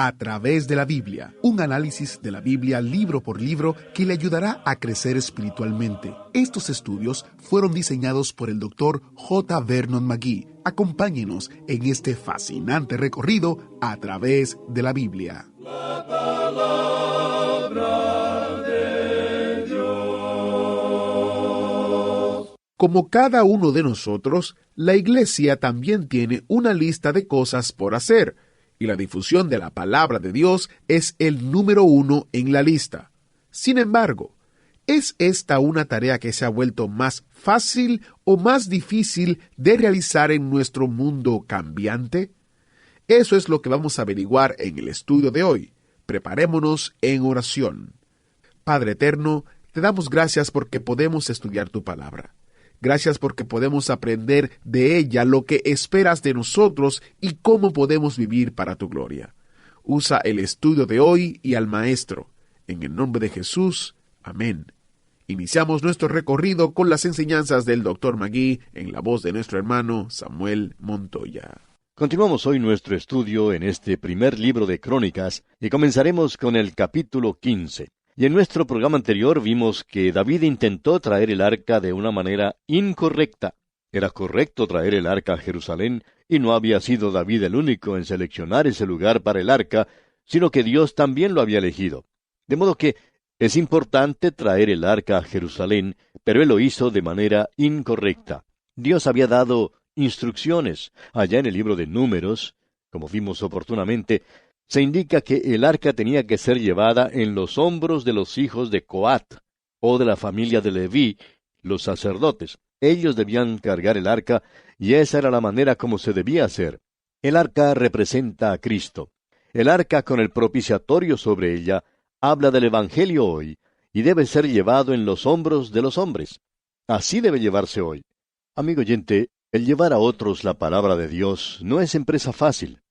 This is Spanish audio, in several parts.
A través de la Biblia, un análisis de la Biblia libro por libro que le ayudará a crecer espiritualmente. Estos estudios fueron diseñados por el Dr. J. Vernon McGee. Acompáñenos en este fascinante recorrido a través de la Biblia. La palabra de Dios. Como cada uno de nosotros, la Iglesia también tiene una lista de cosas por hacer, y la difusión de la palabra de Dios es el número 1 en la lista. Sin embargo, ¿es esta una tarea que se ha vuelto más fácil o más difícil de realizar en nuestro mundo cambiante? Eso es lo que vamos a averiguar en el estudio de hoy. Preparémonos en oración. Padre eterno, te damos gracias porque podemos estudiar tu palabra. Gracias porque podemos aprender de ella lo que esperas de nosotros y cómo podemos vivir para tu gloria. Usa el estudio de hoy y al Maestro. En el nombre de Jesús. Amén. Iniciamos nuestro recorrido con las enseñanzas del Dr. McGee en la voz de nuestro hermano Samuel Montoya. Continuamos hoy nuestro estudio en este primer libro de Crónicas y comenzaremos con el capítulo 15. Y en nuestro programa anterior vimos que David intentó traer el arca de una manera incorrecta. Era correcto traer el arca a Jerusalén, y no había sido David el único en seleccionar ese lugar para el arca, sino que Dios también lo había elegido. De modo que es importante traer el arca a Jerusalén, pero él lo hizo de manera incorrecta. Dios había dado instrucciones. Allá en el libro de Números, como vimos oportunamente, se indica que el arca tenía que ser llevada en los hombros de los hijos de Coat, o de la familia de Leví, los sacerdotes. Ellos debían cargar el arca, y esa era la manera como se debía hacer. El arca representa a Cristo. El arca con el propiciatorio sobre ella habla del Evangelio hoy, y debe ser llevado en los hombros de los hombres. Así debe llevarse hoy. Amigo oyente, el llevar a otros la palabra de Dios no es empresa fácil.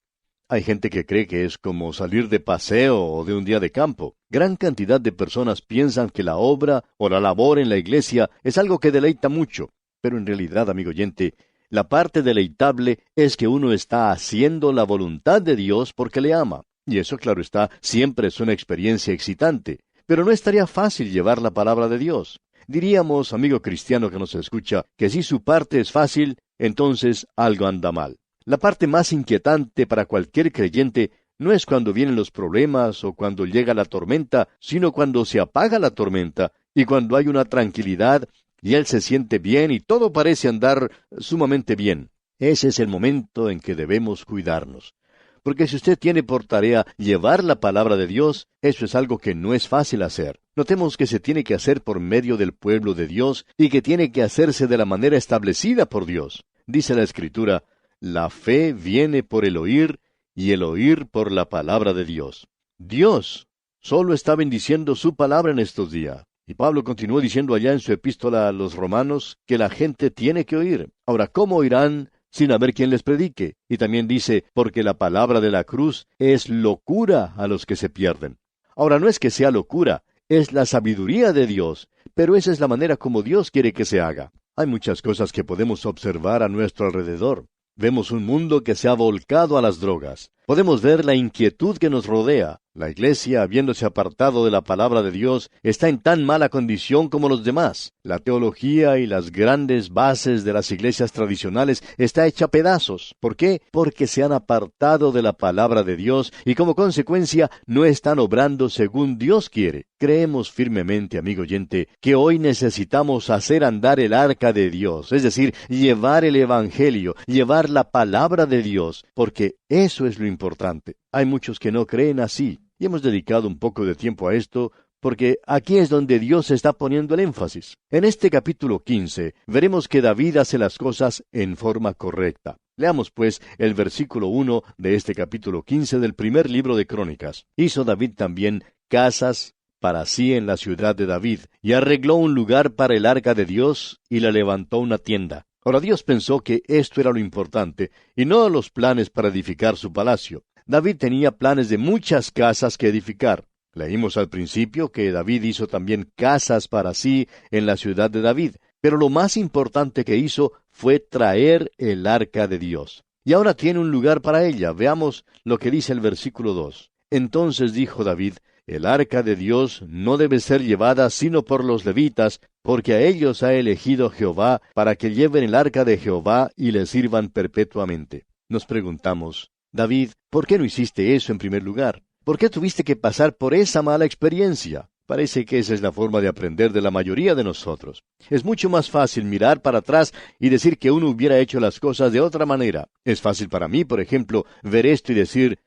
Hay gente que cree que es como salir de paseo o de un día de campo. Gran cantidad de personas piensan que la obra o la labor en la iglesia es algo que deleita mucho. Pero en realidad, amigo oyente, la parte deleitable es que uno está haciendo la voluntad de Dios porque le ama. Y eso, claro está, siempre es una experiencia excitante. Pero no estaría fácil llevar la palabra de Dios. Diríamos, amigo cristiano que nos escucha, que si su parte es fácil, entonces algo anda mal. La parte más inquietante para cualquier creyente no es cuando vienen los problemas o cuando llega la tormenta, sino cuando se apaga la tormenta y cuando hay una tranquilidad y él se siente bien y todo parece andar sumamente bien. Ese es el momento en que debemos cuidarnos. Porque si usted tiene por tarea llevar la palabra de Dios, eso es algo que no es fácil hacer. Notemos que se tiene que hacer por medio del pueblo de Dios y que tiene que hacerse de la manera establecida por Dios. Dice la Escritura, la fe viene por el oír, y el oír por la palabra de Dios. Dios solo está bendiciendo su palabra en estos días. Y Pablo continuó diciendo allá en su epístola a los romanos que la gente tiene que oír. Ahora, ¿cómo oirán sin haber quien les predique? Y también dice, porque la palabra de la cruz es locura a los que se pierden. Ahora, no es que sea locura, es la sabiduría de Dios, pero esa es la manera como Dios quiere que se haga. Hay muchas cosas que podemos observar a nuestro alrededor. Vemos un mundo que se ha volcado a las drogas. Podemos ver la inquietud que nos rodea. La iglesia, habiéndose apartado de la palabra de Dios, está en tan mala condición como los demás. La teología y las grandes bases de las iglesias tradicionales está hecha a pedazos. ¿Por qué? Porque se han apartado de la palabra de Dios y como consecuencia no están obrando según Dios quiere. Creemos firmemente, amigo oyente, que hoy necesitamos hacer andar el arca de Dios, es decir, llevar el Evangelio, llevar la palabra de Dios, porque eso es lo importante. Hay muchos que no creen así, y hemos dedicado un poco de tiempo a esto, porque aquí es donde Dios está poniendo el énfasis. En este capítulo 15, veremos que David hace las cosas en forma correcta. Leamos pues el versículo 1 de este capítulo 15 del primer libro de Crónicas. Hizo David también casas para sí en la ciudad de David, y arregló un lugar para el arca de Dios, y le levantó una tienda. Ahora Dios pensó que esto era lo importante, y no los planes para edificar su palacio. David tenía planes de muchas casas que edificar. Leímos al principio que David hizo también casas para sí en la ciudad de David, pero lo más importante que hizo fue traer el arca de Dios. Y ahora tiene un lugar para ella. Veamos lo que dice el versículo 2. Entonces dijo David: el arca de Dios no debe ser llevada sino por los levitas, porque a ellos ha elegido Jehová para que lleven el arca de Jehová y le sirvan perpetuamente. Nos preguntamos: David, ¿por qué no hiciste eso en primer lugar? ¿Por qué tuviste que pasar por esa mala experiencia? Parece que esa es la forma de aprender de la mayoría de nosotros. Es mucho más fácil mirar para atrás y decir que uno hubiera hecho las cosas de otra manera. Es fácil para mí, por ejemplo, ver esto y decir: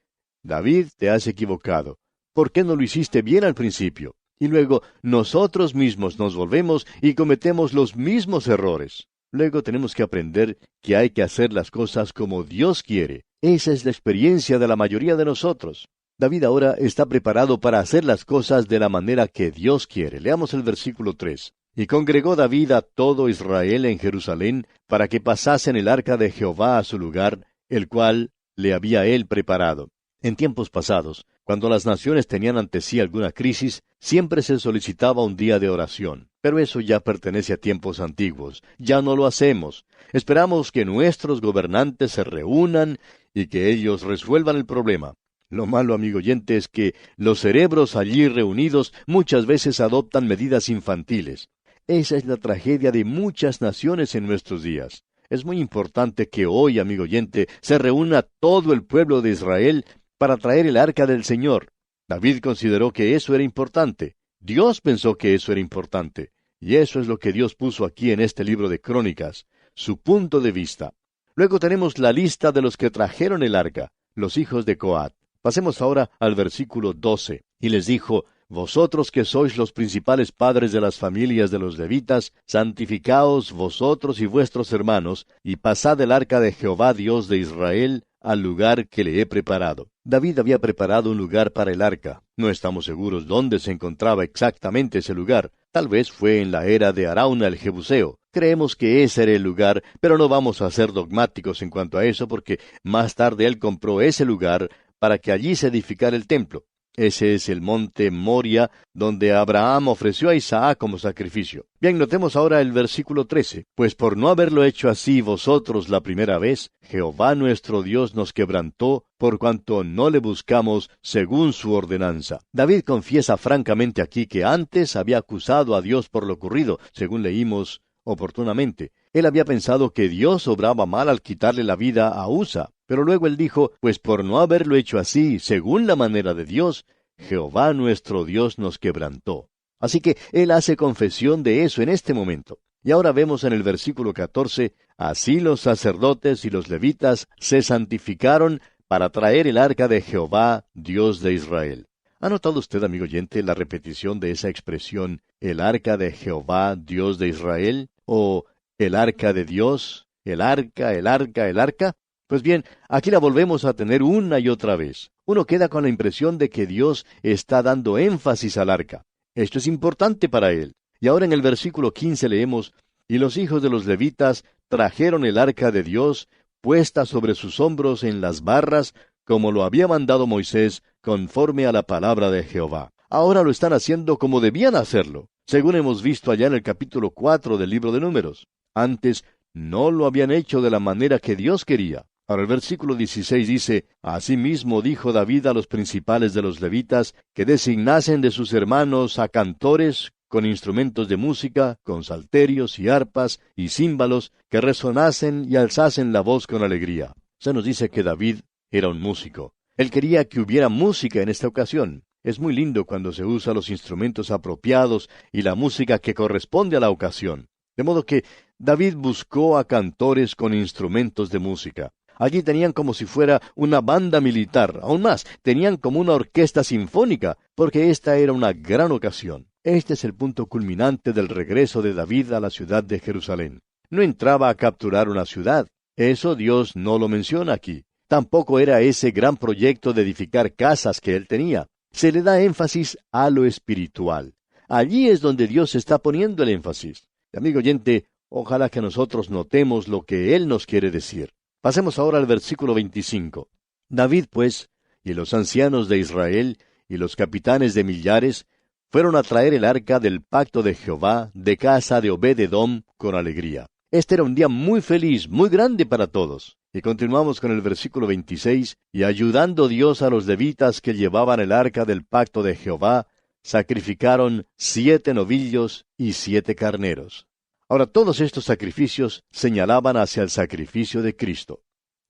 David, te has equivocado. ¿Por qué no lo hiciste bien al principio? Y luego nosotros mismos nos volvemos y cometemos los mismos errores. Luego tenemos que aprender que hay que hacer las cosas como Dios quiere. Esa es la experiencia de la mayoría de nosotros. David ahora está preparado para hacer las cosas de la manera que Dios quiere. Leamos el versículo 3. Y congregó David a todo Israel en Jerusalén para que pasasen el arca de Jehová a su lugar, el cual le había él preparado. En tiempos pasados, cuando las naciones tenían ante sí alguna crisis, siempre se solicitaba un día de oración. Pero eso ya pertenece a tiempos antiguos. Ya no lo hacemos. Esperamos que nuestros gobernantes se reúnan y que ellos resuelvan el problema. Lo malo, amigo oyente, es que los cerebros allí reunidos muchas veces adoptan medidas infantiles. Esa es la tragedia de muchas naciones en nuestros días. Es muy importante que hoy, amigo oyente, se reúna todo el pueblo de Israel para traer el arca del Señor. David consideró que eso era importante. Dios pensó que eso era importante. Y eso es lo que Dios puso aquí en este libro de Crónicas, su punto de vista. Luego tenemos la lista de los que trajeron el arca, los hijos de Coat. Pasemos ahora al versículo 12. Y les dijo: Vosotros que sois los principales padres de las familias de los levitas, santificaos vosotros y vuestros hermanos, y pasad el arca de Jehová Dios de Israel al lugar que le he preparado. David había preparado un lugar para el arca. No estamos seguros dónde se encontraba exactamente ese lugar. Tal vez fue en la era de Arauna el Jebuseo. Creemos que ese era el lugar, pero no vamos a ser dogmáticos en cuanto a eso, porque más tarde él compró ese lugar para que allí se edificara el templo. Ese es el monte Moria, donde Abraham ofreció a Isaac como sacrificio. Bien, notemos ahora el versículo 13. Pues por no haberlo hecho así vosotros la primera vez, Jehová nuestro Dios nos quebrantó, por cuanto no le buscamos según su ordenanza. David confiesa francamente aquí que antes había acusado a Dios por lo ocurrido, según leímos oportunamente. Él había pensado que Dios obraba mal al quitarle la vida a Usa. Pero luego él dijo: pues por no haberlo hecho así, según la manera de Dios, Jehová nuestro Dios nos quebrantó. Así que él hace confesión de eso en este momento. Y ahora vemos en el versículo 14, así los sacerdotes y los levitas se santificaron para traer el arca de Jehová, Dios de Israel. ¿Ha notado usted, amigo oyente, la repetición de esa expresión, el arca de Jehová, Dios de Israel? ¿O el arca de Dios? ¿El arca, el arca, el arca? Pues bien, aquí la volvemos a tener una y otra vez. Uno queda con la impresión de que Dios está dando énfasis al arca. Esto es importante para él. Y ahora en el versículo 15 leemos: y los hijos de los levitas trajeron el arca de Dios, puesta sobre sus hombros en las barras, como lo había mandado Moisés, conforme a la palabra de Jehová. Ahora lo están haciendo como debían hacerlo, según hemos visto allá en el capítulo 4 del libro de Números. Antes no lo habían hecho de la manera que Dios quería. Ahora el versículo 16 dice: asimismo dijo David a los principales de los levitas que designasen de sus hermanos a cantores con instrumentos de música, con salterios y arpas y címbalos, que resonasen y alzasen la voz con alegría. Se nos dice que David era un músico. Él quería que hubiera música en esta ocasión. Es muy lindo cuando se usa los instrumentos apropiados y la música que corresponde a la ocasión. De modo que David buscó a cantores con instrumentos de música. Allí tenían como si fuera una banda militar, aún más, tenían como una orquesta sinfónica, porque esta era una gran ocasión. Este es el punto culminante del regreso de David a la ciudad de Jerusalén. No entraba a capturar una ciudad. Eso Dios no lo menciona aquí. Tampoco era ese gran proyecto de edificar casas que él tenía. Se le da énfasis a lo espiritual. Allí es donde Dios está poniendo el énfasis. Amigo oyente, ojalá que nosotros notemos lo que Él nos quiere decir. Pasemos ahora al versículo 25. David, pues, y los ancianos de Israel, y los capitanes de millares, fueron a traer el arca del pacto de Jehová, de casa de Obed-edom, con alegría. Este era un día muy feliz, muy grande para todos. Y continuamos con el versículo 26, y ayudando Dios a los levitas que llevaban el arca del pacto de Jehová, sacrificaron 7 novillos y 7 carneros. Ahora, todos estos sacrificios señalaban hacia el sacrificio de Cristo.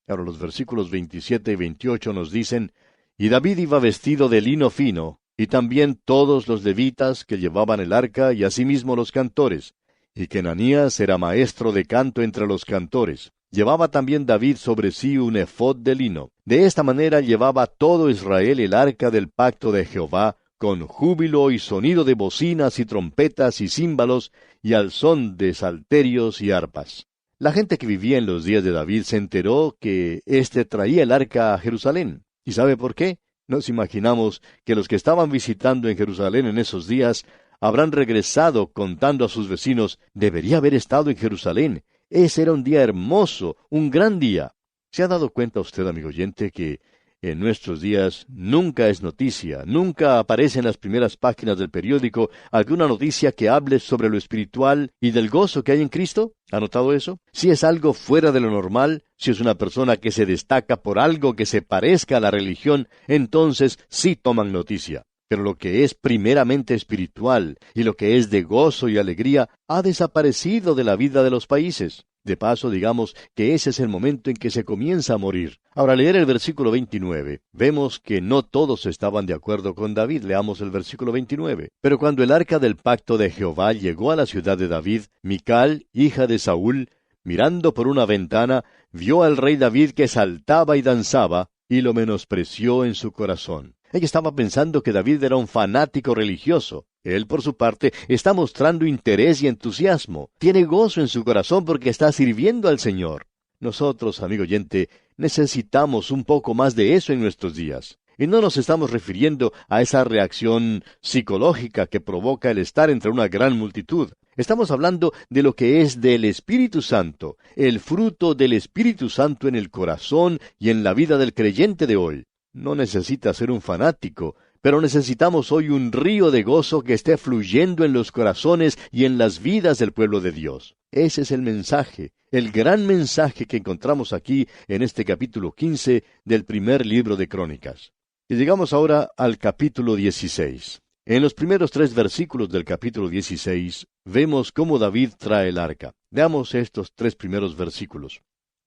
Ahora, los versículos 27 y 28 nos dicen, y David iba vestido de lino fino, y también todos los levitas que llevaban el arca, y asimismo los cantores, y que Ananías era maestro de canto entre los cantores. Llevaba también David sobre sí un efod de lino. De esta manera llevaba todo Israel el arca del pacto de Jehová, con júbilo y sonido de bocinas y trompetas y címbalos, y al son de salterios y arpas. La gente que vivía en los días de David se enteró que éste traía el arca a Jerusalén. ¿Y sabe por qué? Nos imaginamos que los que estaban visitando en Jerusalén en esos días habrán regresado contando a sus vecinos, debería haber estado en Jerusalén. Ese era un día hermoso, un gran día. ¿Se ha dado cuenta usted, amigo oyente, que en nuestros días nunca es noticia, nunca aparece en las primeras páginas del periódico alguna noticia que hable sobre lo espiritual y del gozo que hay en Cristo? ¿Ha notado eso? Si es algo fuera de lo normal, si es una persona que se destaca por algo que se parezca a la religión, entonces sí toman noticia. Pero lo que es primeramente espiritual y lo que es de gozo y alegría ha desaparecido de la vida de los países. De paso, digamos que ese es el momento en que se comienza a morir. Ahora, al leer el versículo 29, vemos que no todos estaban de acuerdo con David. Leamos el versículo 29. Pero cuando el arca del pacto de Jehová llegó a la ciudad de David, Mical, hija de Saúl, mirando por una ventana, vio al rey David que saltaba y danzaba, y lo menospreció en su corazón. Ella estaba pensando que David era un fanático religioso. Él, por su parte, está mostrando interés y entusiasmo. Tiene gozo en su corazón porque está sirviendo al Señor. Nosotros, amigo oyente, necesitamos un poco más de eso en nuestros días. Y no nos estamos refiriendo a esa reacción psicológica que provoca el estar entre una gran multitud. Estamos hablando de lo que es del Espíritu Santo, el fruto del Espíritu Santo en el corazón y en la vida del creyente de hoy. No necesita ser un fanático, pero necesitamos hoy un río de gozo que esté fluyendo en los corazones y en las vidas del pueblo de Dios. Ese es el mensaje, el gran mensaje que encontramos aquí en este capítulo 15 del primer libro de Crónicas. Y llegamos ahora al capítulo 16. En los primeros 3 versículos del capítulo 16 vemos cómo David trae el arca. Veamos estos 3 primeros versículos.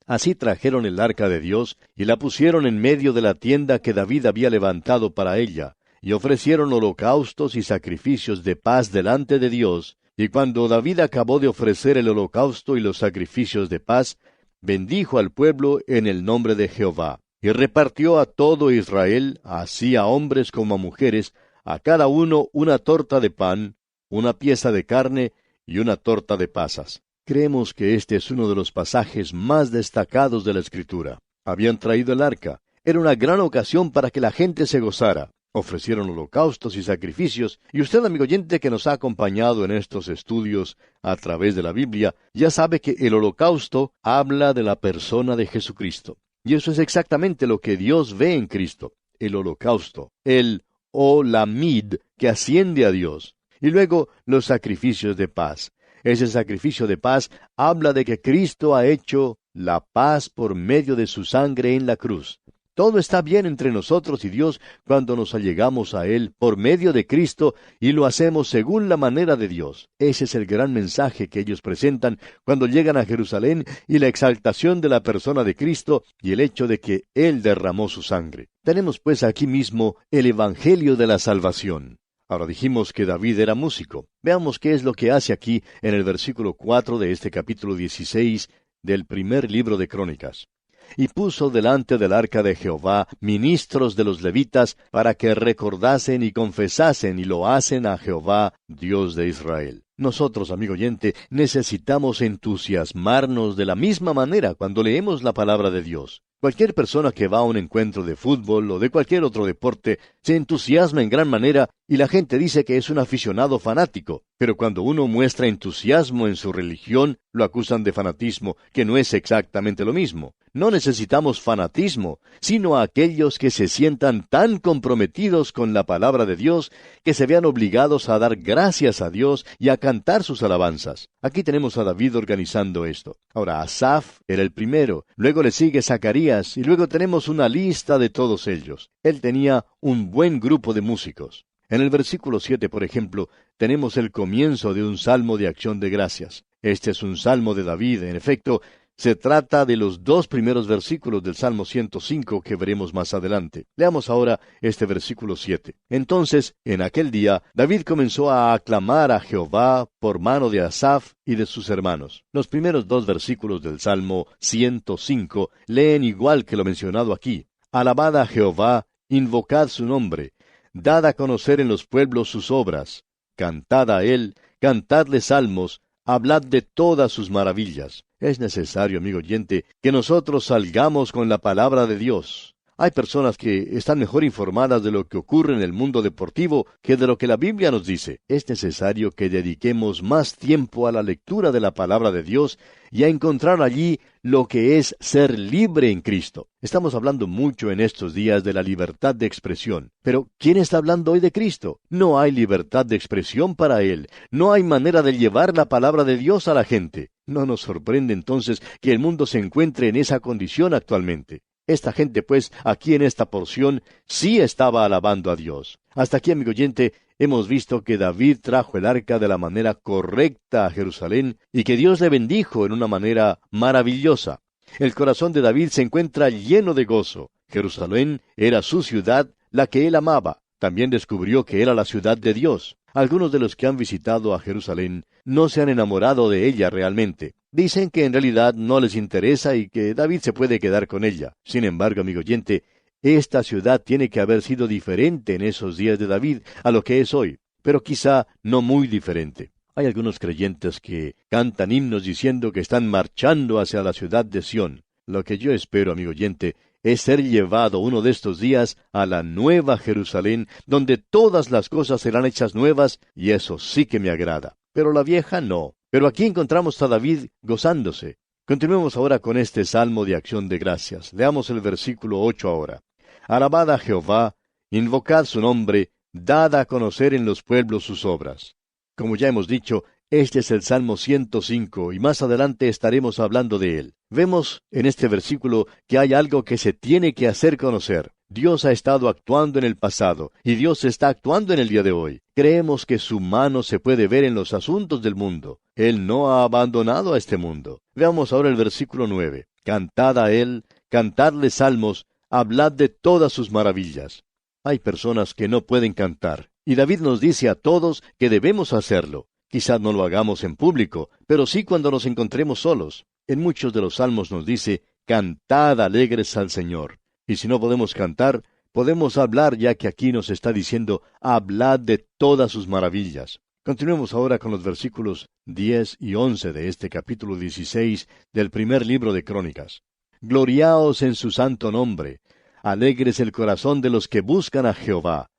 Así trajeron el arca de Dios, y la pusieron en medio de la tienda que David había levantado para ella, y ofrecieron holocaustos y sacrificios de paz delante de Dios. Y cuando David acabó de ofrecer el holocausto y los sacrificios de paz, bendijo al pueblo en el nombre de Jehová, y repartió a todo Israel, así a hombres como a mujeres, a cada uno una torta de pan, una pieza de carne y una torta de pasas. Creemos que este es uno de los pasajes más destacados de la Escritura. Habían traído el arca. Era una gran ocasión para que la gente se gozara. Ofrecieron holocaustos y sacrificios, y usted, amigo oyente que nos ha acompañado en estos estudios a través de la Biblia, ya sabe que el holocausto habla de la persona de Jesucristo. Y eso es exactamente lo que Dios ve en Cristo, el holocausto, el olamid, que asciende a Dios. Y luego los sacrificios de paz. Ese sacrificio de paz habla de que Cristo ha hecho la paz por medio de su sangre en la cruz. Todo está bien entre nosotros y Dios cuando nos allegamos a Él por medio de Cristo y lo hacemos según la manera de Dios. Ese es el gran mensaje que ellos presentan cuando llegan a Jerusalén y la exaltación de la persona de Cristo y el hecho de que Él derramó su sangre. Tenemos pues aquí mismo el Evangelio de la salvación. Ahora dijimos que David era músico. Veamos qué es lo que hace aquí en el versículo 4 de este capítulo 16 del primer libro de Crónicas. Y puso delante del arca de Jehová ministros de los levitas para que recordasen y confesasen y lo hacen a Jehová, Dios de Israel. Nosotros, amigo oyente, necesitamos entusiasmarnos de la misma manera cuando leemos la palabra de Dios. Cualquier persona que va a un encuentro de fútbol o de cualquier otro deporte se entusiasma en gran manera y la gente dice que es un aficionado fanático. Pero cuando uno muestra entusiasmo en su religión, lo acusan de fanatismo, que no es exactamente lo mismo. No necesitamos fanatismo, sino a aquellos que se sientan tan comprometidos con la palabra de Dios que se vean obligados a dar gracias a Dios y a cantar sus alabanzas. Aquí tenemos a David organizando esto. Ahora, Asaf era el primero, luego le sigue Zacarías y luego tenemos una lista de todos ellos. Él tenía un buen grupo de músicos. En el versículo 7, por ejemplo, tenemos el comienzo de un salmo de acción de gracias. Este es un salmo de David, en efecto. Se trata de los 2 primeros versículos del Salmo 105 que veremos más adelante. Leamos ahora este versículo 7. Entonces, en aquel día, David comenzó a aclamar a Jehová por mano de Asaf y de sus hermanos. Los primeros 2 versículos del Salmo 105 leen igual que lo mencionado aquí. Alabad a Jehová, invocad su nombre, dad a conocer en los pueblos sus obras, cantad a él, cantadle salmos, hablad de todas sus maravillas. Es necesario, amigo oyente, que nosotros salgamos con la palabra de Dios. Hay personas que están mejor informadas de lo que ocurre en el mundo deportivo que de lo que la Biblia nos dice. Es necesario que dediquemos más tiempo a la lectura de la palabra de Dios y a encontrar allí lo que es ser libre en Cristo. Estamos hablando mucho en estos días de la libertad de expresión. Pero, ¿quién está hablando hoy de Cristo? No hay libertad de expresión para Él. No hay manera de llevar la palabra de Dios a la gente. No nos sorprende entonces que el mundo se encuentre en esa condición actualmente. Esta gente, pues, aquí en esta porción, sí estaba alabando a Dios. Hasta aquí, amigo oyente, hemos visto que David trajo el arca de la manera correcta a Jerusalén y que Dios le bendijo en una manera maravillosa. El corazón de David se encuentra lleno de gozo. Jerusalén era su ciudad, la que él amaba. También descubrió que era la ciudad de Dios. Algunos de los que han visitado a Jerusalén no se han enamorado de ella realmente. Dicen que en realidad no les interesa y que David se puede quedar con ella. Sin embargo, amigo oyente, esta ciudad tiene que haber sido diferente en esos días de David a lo que es hoy, pero quizá no muy diferente. Hay algunos creyentes que cantan himnos diciendo que están marchando hacia la ciudad de Sión. Lo que yo espero, amigo oyente, es ser llevado uno de estos días a la nueva Jerusalén, donde todas las cosas serán hechas nuevas, y eso sí que me agrada. Pero la vieja no. Pero aquí encontramos a David gozándose. Continuemos ahora con este salmo de acción de gracias. Leamos el versículo 8 ahora. Alabad a Jehová, invocad su nombre, dad a conocer en los pueblos sus obras. Como ya hemos dicho, este es el Salmo 105 y más adelante estaremos hablando de él. Vemos en este versículo que hay algo que se tiene que hacer conocer. Dios ha estado actuando en el pasado y Dios está actuando en el día de hoy. Creemos que su mano se puede ver en los asuntos del mundo. Él no ha abandonado a este mundo. Veamos ahora el versículo 9. Cantad a él, cantadle salmos, hablad de todas sus maravillas. Hay personas que no pueden cantar, y David nos dice a todos que debemos hacerlo. Quizás no lo hagamos en público, pero sí cuando nos encontremos solos. En muchos de los salmos nos dice, cantad alegres al Señor. Y si no podemos cantar, podemos hablar, ya que aquí nos está diciendo, hablad de todas sus maravillas. Continuemos ahora con los versículos 10 y 11 de este capítulo 16 del primer libro de Crónicas. Gloriaos en su santo nombre, alegres el corazón de los que buscan a Jehová.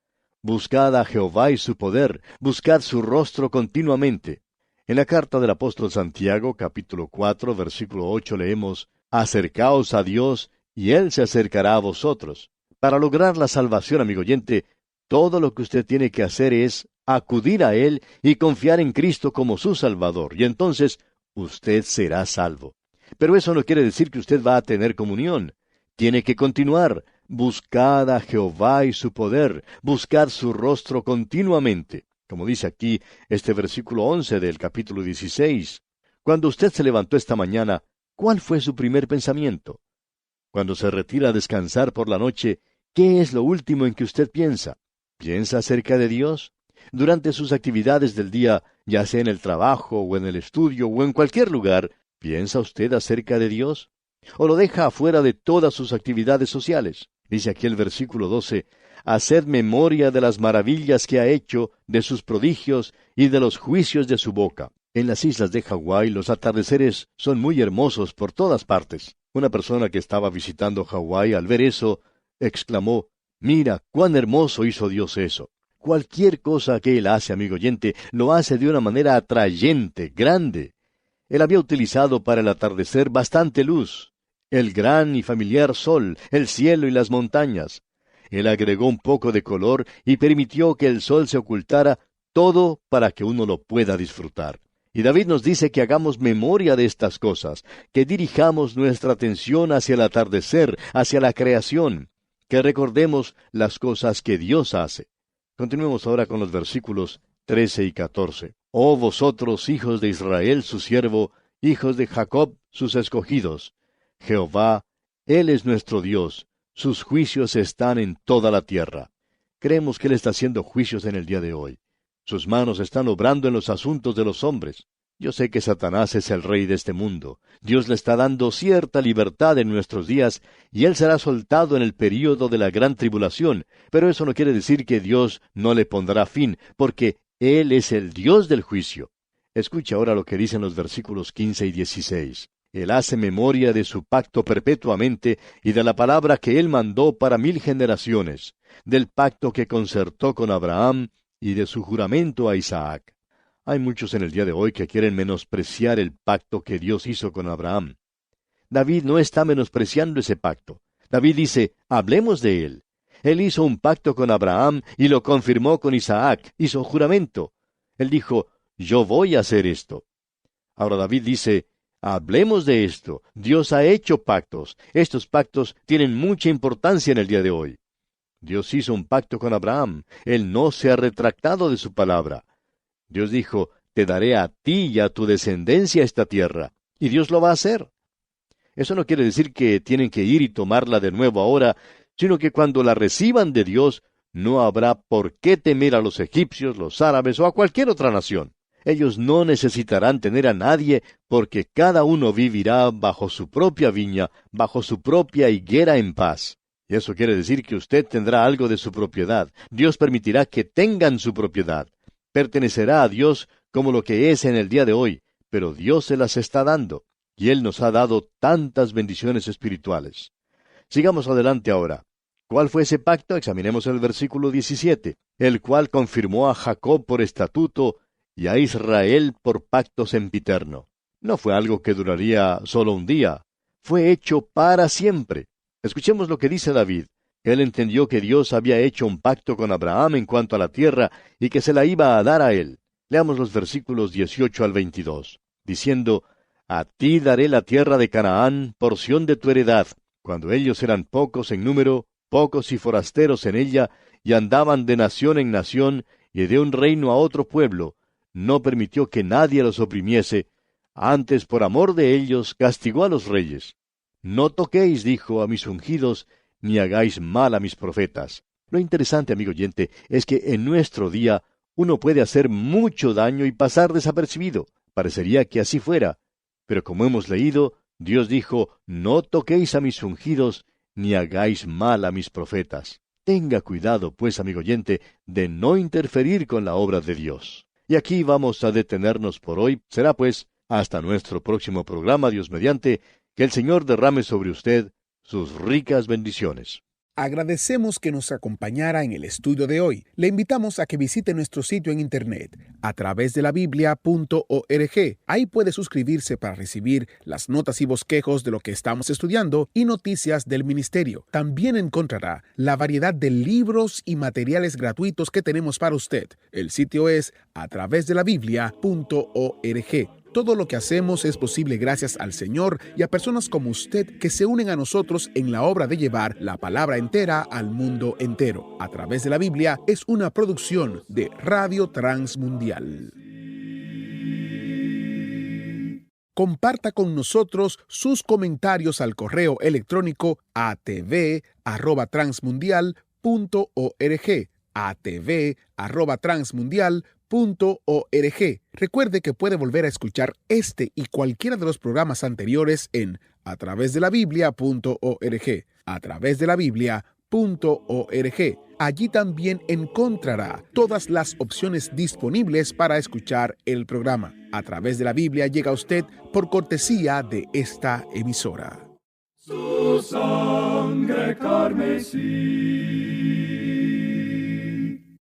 Buscad a Jehová y su poder, buscad su rostro continuamente. En la carta del apóstol Santiago, capítulo 4, versículo 8, leemos, acercaos a Dios, y Él se acercará a vosotros. Para lograr la salvación, amigo oyente, todo lo que usted tiene que hacer es acudir a Él y confiar en Cristo como su Salvador, y entonces usted será salvo. Pero eso no quiere decir que usted va a tener comunión. Tiene que continuar. Buscad a Jehová y su poder, buscad su rostro continuamente. Como dice aquí este versículo 11 del capítulo 16. Cuando usted se levantó esta mañana, ¿cuál fue su primer pensamiento? Cuando se retira a descansar por la noche, ¿qué es lo último en que usted piensa? ¿Piensa acerca de Dios? Durante sus actividades del día, ya sea en el trabajo, o en el estudio, o en cualquier lugar, ¿piensa usted acerca de Dios? ¿O lo deja afuera de todas sus actividades sociales? Dice aquí el versículo 12, haced memoria de las maravillas que ha hecho, de sus prodigios y de los juicios de su boca. En las islas de Hawái los atardeceres son muy hermosos por todas partes. Una persona que estaba visitando Hawái, al ver eso, exclamó, «Mira, cuán hermoso hizo Dios eso». Cualquier cosa que Él hace, amigo oyente, lo hace de una manera atrayente, grande. Él había utilizado para el atardecer bastante luz, el gran y familiar sol, el cielo y las montañas. Él agregó un poco de color y permitió que el sol se ocultara, todo para que uno lo pueda disfrutar. Y David nos dice que hagamos memoria de estas cosas, que dirijamos nuestra atención hacia el atardecer, hacia la creación, que recordemos las cosas que Dios hace. Continuemos ahora con los versículos 13 y 14. Oh vosotros, hijos de Israel, su siervo, hijos de Jacob, sus escogidos. Jehová, Él es nuestro Dios, sus juicios están en toda la tierra. Creemos que Él está haciendo juicios en el día de hoy. Sus manos están obrando en los asuntos de los hombres. Yo sé que Satanás es el rey de este mundo. Dios le está dando cierta libertad en nuestros días, y él será soltado en el período de la gran tribulación, pero eso no quiere decir que Dios no le pondrá fin, porque Él es el Dios del juicio. Escucha ahora lo que dicen los versículos 15 y 16. Él hace memoria de su pacto perpetuamente y de la palabra que Él mandó para 1000 generaciones, del pacto que concertó con Abraham y de su juramento a Isaac. Hay muchos en el día de hoy que quieren menospreciar el pacto que Dios hizo con Abraham. David no está menospreciando ese pacto. David dice, hablemos de él. Él hizo un pacto con Abraham y lo confirmó con Isaac, hizo juramento. Él dijo, yo voy a hacer esto. Ahora David dice, hablemos de esto. Dios ha hecho pactos. Estos pactos tienen mucha importancia en el día de hoy. Dios hizo un pacto con Abraham. Él no se ha retractado de su palabra. Dios dijo, te daré a ti y a tu descendencia esta tierra. Y Dios lo va a hacer. Eso no quiere decir que tienen que ir y tomarla de nuevo ahora, sino que cuando la reciban de Dios, no habrá por qué temer a los egipcios, los árabes o a cualquier otra nación. Ellos no necesitarán tener a nadie, porque cada uno vivirá bajo su propia viña, bajo su propia higuera en paz. Y eso quiere decir que usted tendrá algo de su propiedad. Dios permitirá que tengan su propiedad. Pertenecerá a Dios como lo que es en el día de hoy, pero Dios se las está dando, y Él nos ha dado tantas bendiciones espirituales. Sigamos adelante ahora. ¿Cuál fue ese pacto? Examinemos el versículo 17, el cual confirmó a Jacob por estatuto y a Israel por pacto sempiterno. No fue algo que duraría solo un día, fue hecho para siempre. Escuchemos lo que dice David. Él entendió que Dios había hecho un pacto con Abraham en cuanto a la tierra y que se la iba a dar a él. Leamos los versículos 18 al 22, diciendo, a ti daré la tierra de Canaán, porción de tu heredad, cuando ellos eran pocos en número, pocos y forasteros en ella, y andaban de nación en nación, y de un reino a otro pueblo, no permitió que nadie los oprimiese, antes por amor de ellos castigó a los reyes. No toquéis, dijo, a mis ungidos, ni hagáis mal a mis profetas. Lo interesante, amigo oyente, es que en nuestro día uno puede hacer mucho daño y pasar desapercibido. Parecería que así fuera. Pero como hemos leído, Dios dijo, no toquéis a mis ungidos, ni hagáis mal a mis profetas. Tenga cuidado, pues, amigo oyente, de no interferir con la obra de Dios. Y aquí vamos a detenernos por hoy. Será, pues, hasta nuestro próximo programa, Dios mediante, que el Señor derrame sobre usted sus ricas bendiciones. Agradecemos que nos acompañara en el estudio de hoy. Le invitamos a que visite nuestro sitio en internet a través de la Biblia.org. Ahí puede suscribirse para recibir las notas y bosquejos de lo que estamos estudiando y noticias del ministerio. También encontrará la variedad de libros y materiales gratuitos que tenemos para usted. El sitio es a través de la Biblia.org. Todo lo que hacemos es posible gracias al Señor y a personas como usted que se unen a nosotros en la obra de llevar la palabra entera al mundo entero. A través de la Biblia es una producción de Radio Transmundial. Comparta con nosotros sus comentarios al correo electrónico atv@transmundial.org. atv@transmundial.org. Recuerde que puede volver a escuchar este y cualquiera de los programas anteriores en a través de la Biblia.org. A través de la Biblia.org. Allí también encontrará todas las opciones disponibles para escuchar el programa. A través de la Biblia llega a usted por cortesía de esta emisora. su sangre carmesí.